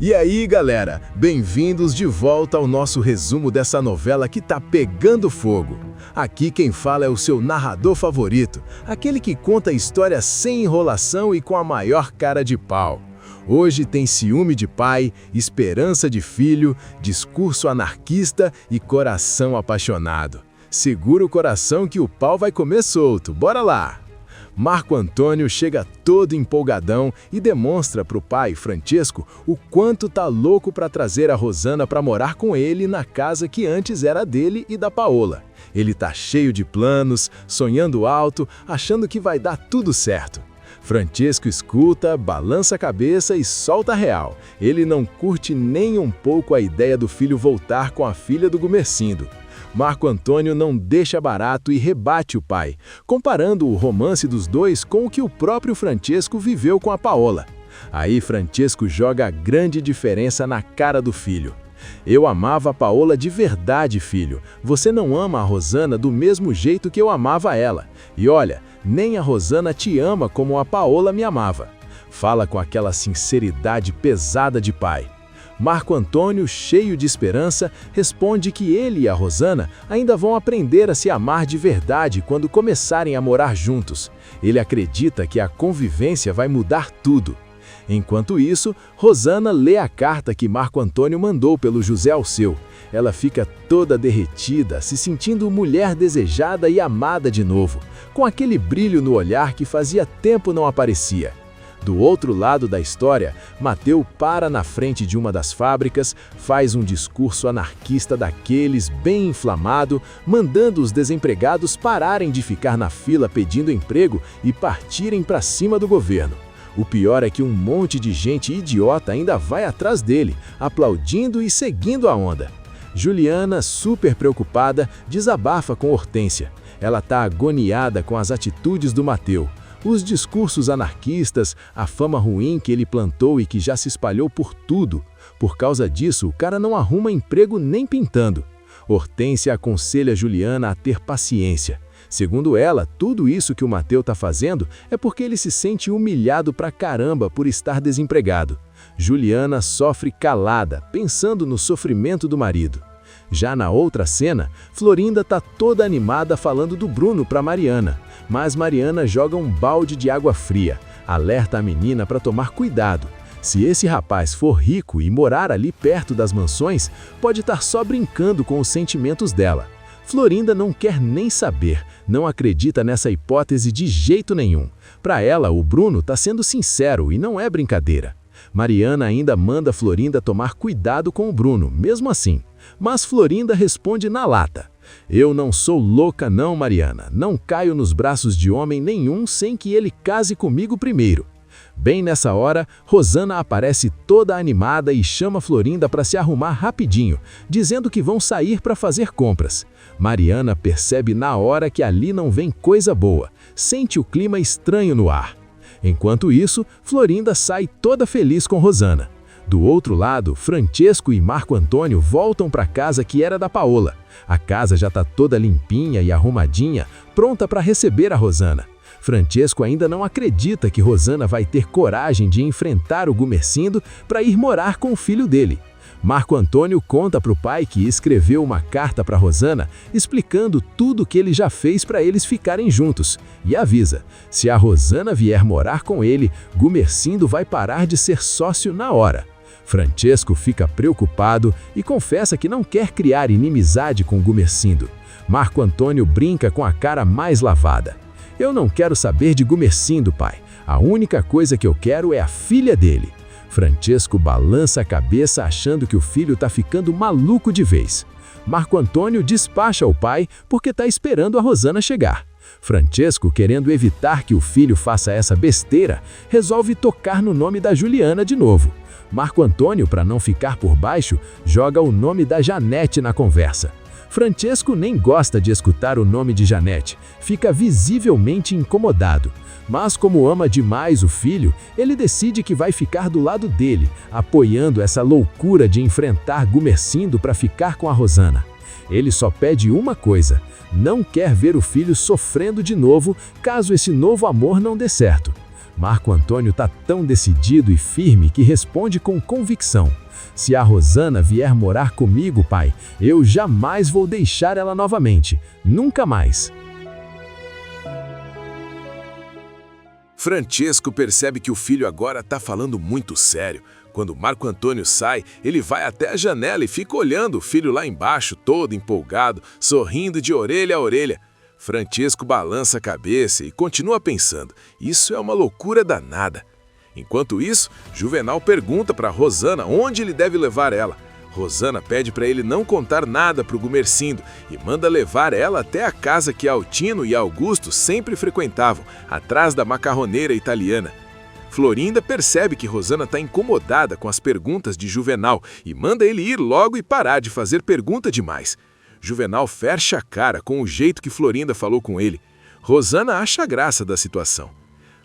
E aí, galera, bem-vindos de volta ao nosso resumo dessa novela que tá pegando fogo. Aqui quem fala é o seu narrador favorito, aquele que conta a história sem enrolação e com a maior cara de pau. Hoje tem ciúme de pai, esperança de filho, discurso anarquista e coração apaixonado. Segura o coração que o pau vai comer solto, bora lá! Marco Antônio chega todo empolgadão e demonstra para o pai, Francesco, o quanto tá louco para trazer a Rosana para morar com ele na casa que antes era dele e da Paola. Ele tá cheio de planos, sonhando alto, achando que vai dar tudo certo. Francesco escuta, balança a cabeça e solta a real. Ele não curte nem um pouco a ideia do filho voltar com a filha do Gumercindo. Marco Antônio não deixa barato e rebate o pai, comparando o romance dos dois com o que o próprio Francesco viveu com a Paola. Aí Francesco joga a grande diferença na cara do filho. Eu amava a Paola de verdade, filho. Você não ama a Rosana do mesmo jeito que eu amava ela. E olha, nem a Rosana te ama como a Paola me amava. Fala com aquela sinceridade pesada de pai. Marco Antônio, cheio de esperança, responde que ele e a Rosana ainda vão aprender a se amar de verdade quando começarem a morar juntos. Ele acredita que a convivência vai mudar tudo. Enquanto isso, Rosana lê a carta que Marco Antônio mandou pelo José Alceu. Ela fica toda derretida, se sentindo mulher desejada e amada de novo, com aquele brilho no olhar que fazia tempo não aparecia. Do outro lado da história, Mateu para na frente de uma das fábricas, faz um discurso anarquista daqueles bem inflamado, mandando os desempregados pararem de ficar na fila pedindo emprego e partirem para cima do governo. O pior é que um monte de gente idiota ainda vai atrás dele, aplaudindo e seguindo a onda. Juliana, super preocupada, desabafa com Hortência. Ela tá agoniada com as atitudes do Mateu. Os discursos anarquistas, a fama ruim que ele plantou e que já se espalhou por tudo. Por causa disso, o cara não arruma emprego nem pintando. Hortência aconselha Juliana a ter paciência. Segundo ela, tudo isso que o Mateu tá fazendo é porque ele se sente humilhado pra caramba por estar desempregado. Juliana sofre calada, pensando no sofrimento do marido. Já na outra cena, Florinda tá toda animada falando do Bruno para Mariana, mas Mariana joga um balde de água fria, alerta a menina para tomar cuidado. Se esse rapaz for rico e morar ali perto das mansões, pode estar só brincando com os sentimentos dela. Florinda não quer nem saber, não acredita nessa hipótese de jeito nenhum. Para ela, o Bruno tá sendo sincero e não é brincadeira. Mariana ainda manda Florinda tomar cuidado com o Bruno, mesmo assim. Mas Florinda responde na lata. Eu não sou louca não, Mariana. Não caio nos braços de homem nenhum sem que ele case comigo primeiro. Bem nessa hora, Rosana aparece toda animada e chama Florinda para se arrumar rapidinho, dizendo que vão sair para fazer compras. Mariana percebe na hora que ali não vem coisa boa, sente o clima estranho no ar. Enquanto isso, Florinda sai toda feliz com Rosana. Do outro lado, Francesco e Marco Antônio voltam para a casa que era da Paola. A casa já está toda limpinha e arrumadinha, pronta para receber a Rosana. Francesco ainda não acredita que Rosana vai ter coragem de enfrentar o Gumercindo para ir morar com o filho dele. Marco Antônio conta para o pai que escreveu uma carta para Rosana explicando tudo que ele já fez para eles ficarem juntos e avisa, se a Rosana vier morar com ele, Gumercindo vai parar de ser sócio na hora. Francesco fica preocupado e confessa que não quer criar inimizade com Gumercindo. Marco Antônio brinca com a cara mais lavada. Eu não quero saber de Gumercindo, pai. A única coisa que eu quero é a filha dele. Francesco balança a cabeça achando que o filho tá ficando maluco de vez. Marco Antônio despacha o pai porque tá esperando a Rosana chegar. Francesco, querendo evitar que o filho faça essa besteira, resolve tocar no nome da Juliana de novo. Marco Antônio, para não ficar por baixo, joga o nome da Janete na conversa. Francesco nem gosta de escutar o nome de Janete, fica visivelmente incomodado. Mas como ama demais o filho, ele decide que vai ficar do lado dele, apoiando essa loucura de enfrentar Gumercindo para ficar com a Rosana. Ele só pede uma coisa, não quer ver o filho sofrendo de novo caso esse novo amor não dê certo. Marco Antônio está tão decidido e firme que responde com convicção: se a Rosana vier morar comigo, pai, eu jamais vou deixar ela novamente. Nunca mais. Francesco percebe que o filho agora está falando muito sério. Quando Marco Antônio sai, ele vai até a janela e fica olhando o filho lá embaixo, todo empolgado, sorrindo de orelha a orelha. Francesco balança a cabeça e continua pensando: isso é uma loucura danada. Enquanto isso, Juvenal pergunta para Rosana onde ele deve levar ela. Rosana pede para ele não contar nada para o Gumercindo e manda levar ela até a casa que Altino e Augusto sempre frequentavam, atrás da macarroneira italiana. Florinda percebe que Rosana está incomodada com as perguntas de Juvenal e manda ele ir logo e parar de fazer pergunta demais. Juvenal fecha a cara com o jeito que Florinda falou com ele. Rosana acha graça da situação.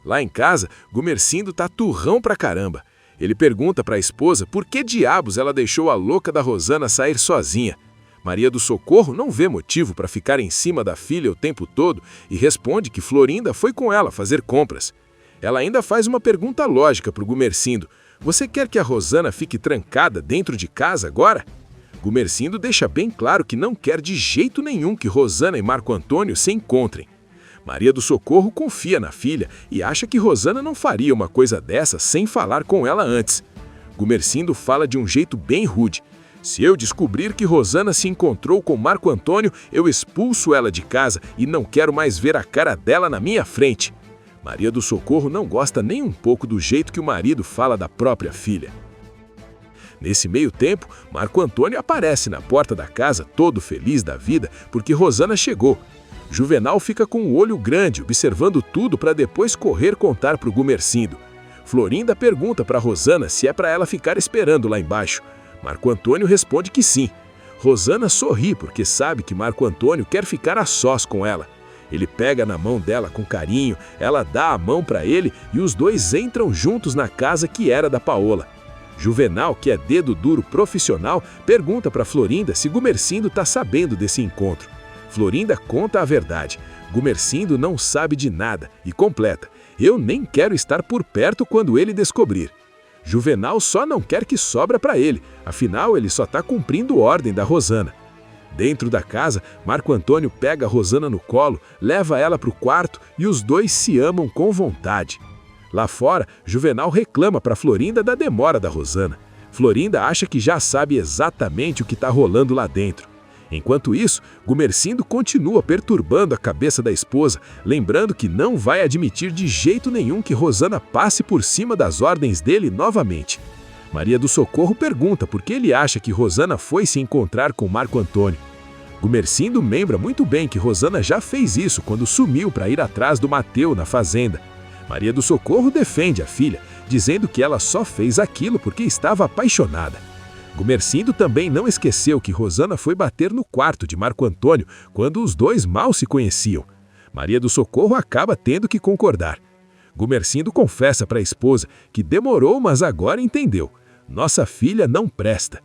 Lá em casa, Gumercindo tá turrão pra caramba. Ele pergunta para a esposa por que diabos ela deixou a louca da Rosana sair sozinha. Maria do Socorro não vê motivo para ficar em cima da filha o tempo todo e responde que Florinda foi com ela fazer compras. Ela ainda faz uma pergunta lógica para o Gumercindo: você quer que a Rosana fique trancada dentro de casa agora? Gumercindo deixa bem claro que não quer de jeito nenhum que Rosana e Marco Antônio se encontrem. Maria do Socorro confia na filha e acha que Rosana não faria uma coisa dessa sem falar com ela antes. Gumercindo fala de um jeito bem rude: se eu descobrir que Rosana se encontrou com Marco Antônio, eu expulso ela de casa e não quero mais ver a cara dela na minha frente. Maria do Socorro não gosta nem um pouco do jeito que o marido fala da própria filha. Nesse meio tempo, Marco Antônio aparece na porta da casa todo feliz da vida porque Rosana chegou. Juvenal fica com o olho grande, observando tudo para depois correr contar para o Gumercindo. Florinda pergunta para Rosana se é para ela ficar esperando lá embaixo. Marco Antônio responde que sim. Rosana sorri porque sabe que Marco Antônio quer ficar a sós com ela. Ele pega na mão dela com carinho, ela dá a mão para ele e os dois entram juntos na casa que era da Paola. Juvenal, que é dedo duro profissional, pergunta para Florinda se Gumercindo está sabendo desse encontro. Florinda conta a verdade. Gumercindo não sabe de nada e completa: eu nem quero estar por perto quando ele descobrir. Juvenal só não quer que sobra para ele, afinal ele só está cumprindo ordem da Rosana. Dentro da casa, Marco Antônio pega a Rosana no colo, leva ela para o quarto e os dois se amam com vontade. Lá fora, Juvenal reclama para Florinda da demora da Rosana. Florinda acha que já sabe exatamente o que está rolando lá dentro. Enquanto isso, Gumercindo continua perturbando a cabeça da esposa, lembrando que não vai admitir de jeito nenhum que Rosana passe por cima das ordens dele novamente. Maria do Socorro pergunta por que ele acha que Rosana foi se encontrar com Marco Antônio. Gumercindo lembra muito bem que Rosana já fez isso quando sumiu para ir atrás do Mateu na fazenda. Maria do Socorro defende a filha, dizendo que ela só fez aquilo porque estava apaixonada. Gumercindo também não esqueceu que Rosana foi bater no quarto de Marco Antônio quando os dois mal se conheciam. Maria do Socorro acaba tendo que concordar. Gumercindo confessa para a esposa que demorou, mas agora entendeu: nossa filha não presta.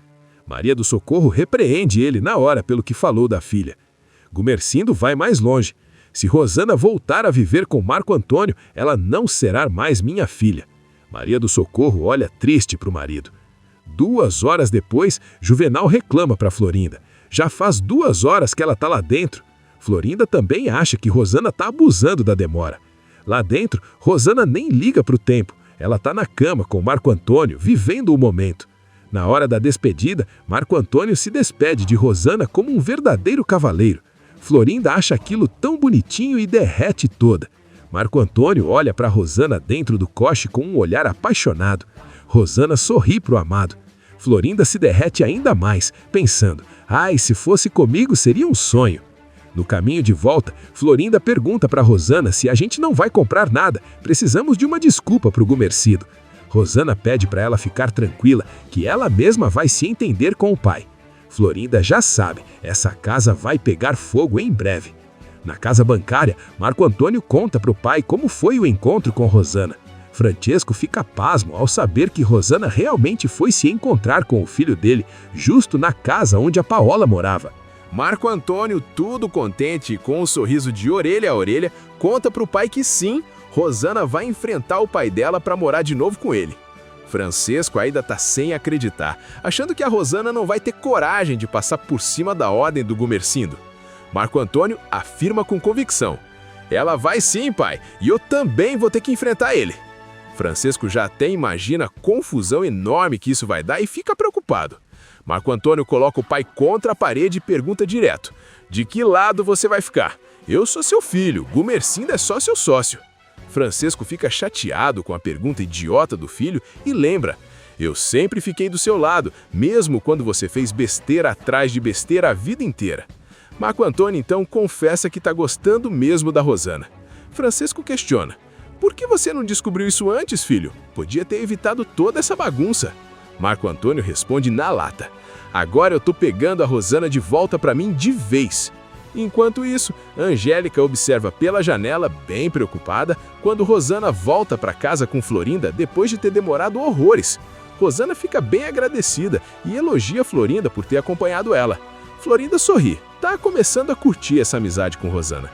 Maria do Socorro repreende ele na hora pelo que falou da filha. Gumercindo vai mais longe: se Rosana voltar a viver com Marco Antônio, ela não será mais minha filha. Maria do Socorro olha triste para o marido. 2 horas depois, Juvenal reclama para Florinda: já faz 2 horas que ela está lá dentro. Florinda também acha que Rosana está abusando da demora. Lá dentro, Rosana nem liga para o tempo. Ela está na cama com Marco Antônio, vivendo o momento. Na hora da despedida, Marco Antônio se despede de Rosana como um verdadeiro cavaleiro. Florinda acha aquilo tão bonitinho e derrete toda. Marco Antônio olha para Rosana dentro do coche com um olhar apaixonado. Rosana sorri para o amado. Florinda se derrete ainda mais, pensando: ai, se fosse comigo seria um sonho. No caminho de volta, Florinda pergunta para Rosana se a gente não vai comprar nada, precisamos de uma desculpa para o Gumercindo. Rosana pede para ela ficar tranquila, que ela mesma vai se entender com o pai. Florinda já sabe, essa casa vai pegar fogo em breve. Na casa bancária, Marco Antônio conta para o pai como foi o encontro com Rosana. Francesco fica pasmo ao saber que Rosana realmente foi se encontrar com o filho dele, justo na casa onde a Paola morava. Marco Antônio, tudo contente e com um sorriso de orelha a orelha, conta para o pai que sim, Rosana vai enfrentar o pai dela para morar de novo com ele. Francesco ainda tá sem acreditar, achando que a Rosana não vai ter coragem de passar por cima da ordem do Gumersindo. Marco Antônio afirma com convicção: ela vai sim, pai, e eu também vou ter que enfrentar ele. Francesco já até imagina a confusão enorme que isso vai dar e fica preocupado. Marco Antônio coloca o pai contra a parede e pergunta direto: de que lado você vai ficar? Eu sou seu filho, Gumersindo é só seu sócio. Francesco fica chateado com a pergunta idiota do filho e lembra: eu sempre fiquei do seu lado, mesmo quando você fez besteira atrás de besteira a vida inteira. Marco Antônio então confessa que está gostando mesmo da Rosana. Francesco questiona: por que você não descobriu isso antes, filho? Podia ter evitado toda essa bagunça. Marco Antônio responde na lata: agora eu tô pegando a Rosana de volta para mim de vez. Enquanto isso, Angélica observa pela janela, bem preocupada, quando Rosana volta para casa com Florinda depois de ter demorado horrores. Rosana fica bem agradecida e elogia Florinda por ter acompanhado ela. Florinda sorri, tá começando a curtir essa amizade com Rosana.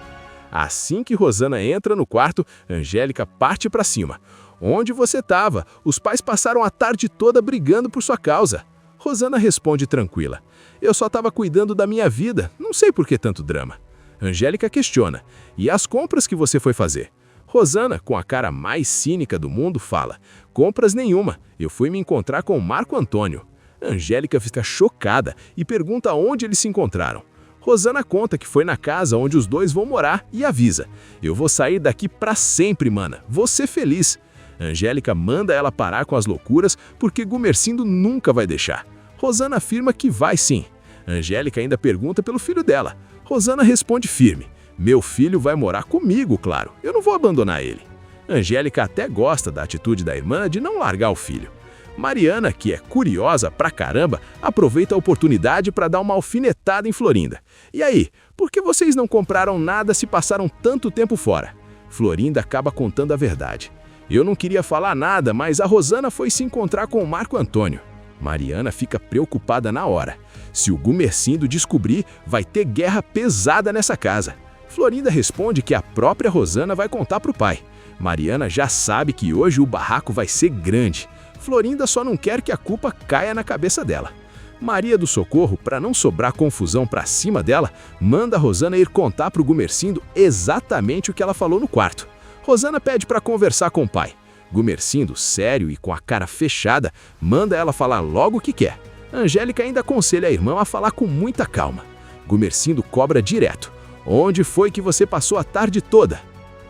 Assim que Rosana entra no quarto, Angélica parte para cima. Onde você estava? Os pais passaram a tarde toda brigando por sua causa. Rosana responde tranquila: eu só estava cuidando da minha vida, não sei por que tanto drama. Angélica questiona: e as compras que você foi fazer? Rosana, com a cara mais cínica do mundo, fala: compras nenhuma, eu fui me encontrar com o Marco Antônio. Angélica fica chocada e pergunta onde eles se encontraram. Rosana conta que foi na casa onde os dois vão morar e avisa: eu vou sair daqui pra sempre, mana, vou ser feliz. Angélica manda ela parar com as loucuras porque Gumersindo nunca vai deixar. Rosana afirma que vai sim. Angélica ainda pergunta pelo filho dela. Rosana responde firme: meu filho vai morar comigo, claro, eu não vou abandonar ele. Angélica até gosta da atitude da irmã de não largar o filho. Mariana, que é curiosa pra caramba, aproveita a oportunidade para dar uma alfinetada em Florinda. E aí, por que vocês não compraram nada se passaram tanto tempo fora? Florinda acaba contando a verdade: eu não queria falar nada, mas a Rosana foi se encontrar com o Marco Antônio. Mariana fica preocupada na hora. Se o Gumersindo descobrir, vai ter guerra pesada nessa casa. Florinda responde que a própria Rosana vai contar para o pai. Mariana já sabe que hoje o barraco vai ser grande. Florinda só não quer que a culpa caia na cabeça dela. Maria do Socorro, para não sobrar confusão para cima dela, manda a Rosana ir contar para o Gumersindo exatamente o que ela falou no quarto. Rosana pede para conversar com o pai. Gumersindo, sério e com a cara fechada, manda ela falar logo o que quer. Angélica ainda aconselha a irmã a falar com muita calma. Gumersindo cobra direto: onde foi que você passou a tarde toda?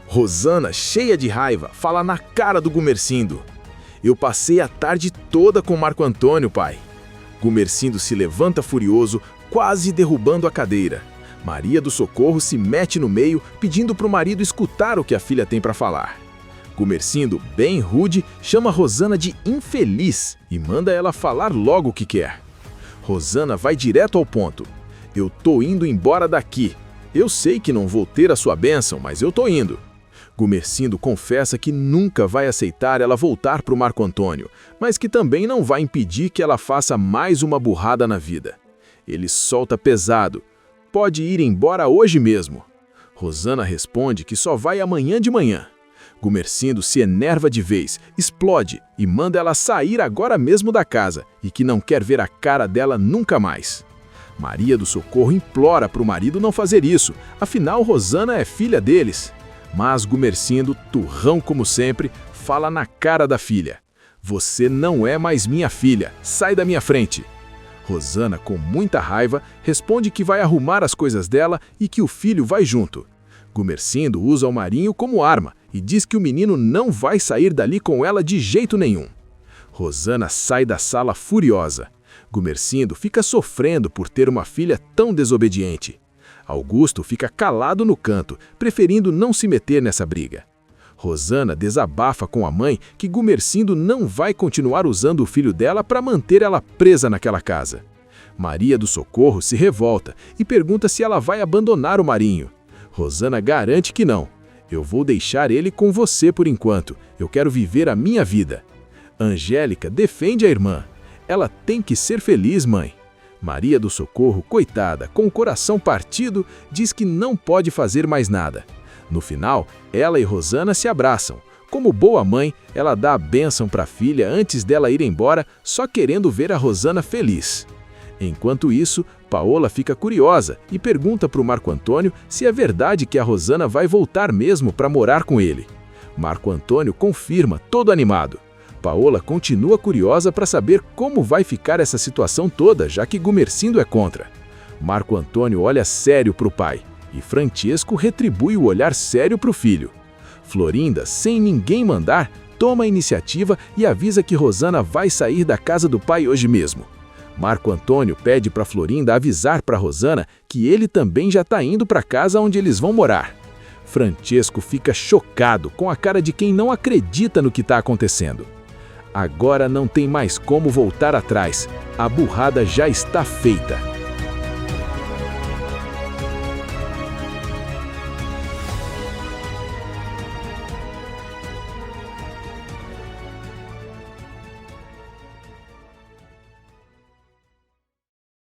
Rosana, cheia de raiva, fala na cara do Gumersindo: eu passei a tarde toda com Marco Antônio, pai. Gumersindo se levanta furioso, quase derrubando a cadeira. Maria do Socorro se mete no meio, pedindo para o marido escutar o que a filha tem para falar. Gumersindo, bem rude, chama Rosana de infeliz e manda ela falar logo o que quer. Rosana vai direto ao ponto: eu tô indo embora daqui. Eu sei que não vou ter a sua bênção, mas eu tô indo. Gumersindo confessa que nunca vai aceitar ela voltar para o Marco Antônio, mas que também não vai impedir que ela faça mais uma burrada na vida. Ele solta pesado: pode ir embora hoje mesmo. Rosana responde que só vai amanhã de manhã. Gumersindo se enerva de vez, explode e manda ela sair agora mesmo da casa e que não quer ver a cara dela nunca mais. Maria do Socorro implora para o marido não fazer isso, afinal Rosana é filha deles. Mas Gumersindo, turrão como sempre, fala na cara da filha: você não é mais minha filha, sai da minha frente. Rosana, com muita raiva, responde que vai arrumar as coisas dela e que o filho vai junto. Gumersindo usa o Marinho como arma e diz que o menino não vai sair dali com ela de jeito nenhum. Rosana sai da sala furiosa. Gumersindo fica sofrendo por ter uma filha tão desobediente. Augusto fica calado no canto, preferindo não se meter nessa briga. Rosana desabafa com a mãe que Gumersindo não vai continuar usando o filho dela para manter ela presa naquela casa. Maria do Socorro se revolta e pergunta se ela vai abandonar o Marinho. Rosana garante que não. Eu vou deixar ele com você por enquanto. Eu quero viver a minha vida. Angélica defende a irmã. Ela tem que ser feliz, mãe. Maria do Socorro, coitada, com o coração partido, diz que não pode fazer mais nada. No final, ela e Rosana se abraçam. Como boa mãe, ela dá a bênção para a filha antes dela ir embora, só querendo ver a Rosana feliz. Enquanto isso, Paola fica curiosa e pergunta para o Marco Antônio se é verdade que a Rosana vai voltar mesmo para morar com ele. Marco Antônio confirma, todo animado. Paola continua curiosa para saber como vai ficar essa situação toda, já que Gumersindo é contra. Marco Antônio olha sério para o pai e Francesco retribui o olhar sério para o filho. Florinda, sem ninguém mandar, toma a iniciativa e avisa que Rosana vai sair da casa do pai hoje mesmo. Marco Antônio pede para Florinda avisar para Rosana que ele também já está indo para a casa onde eles vão morar. Francesco fica chocado, com a cara de quem não acredita no que está acontecendo. Agora não tem mais como voltar atrás. A burrada já está feita.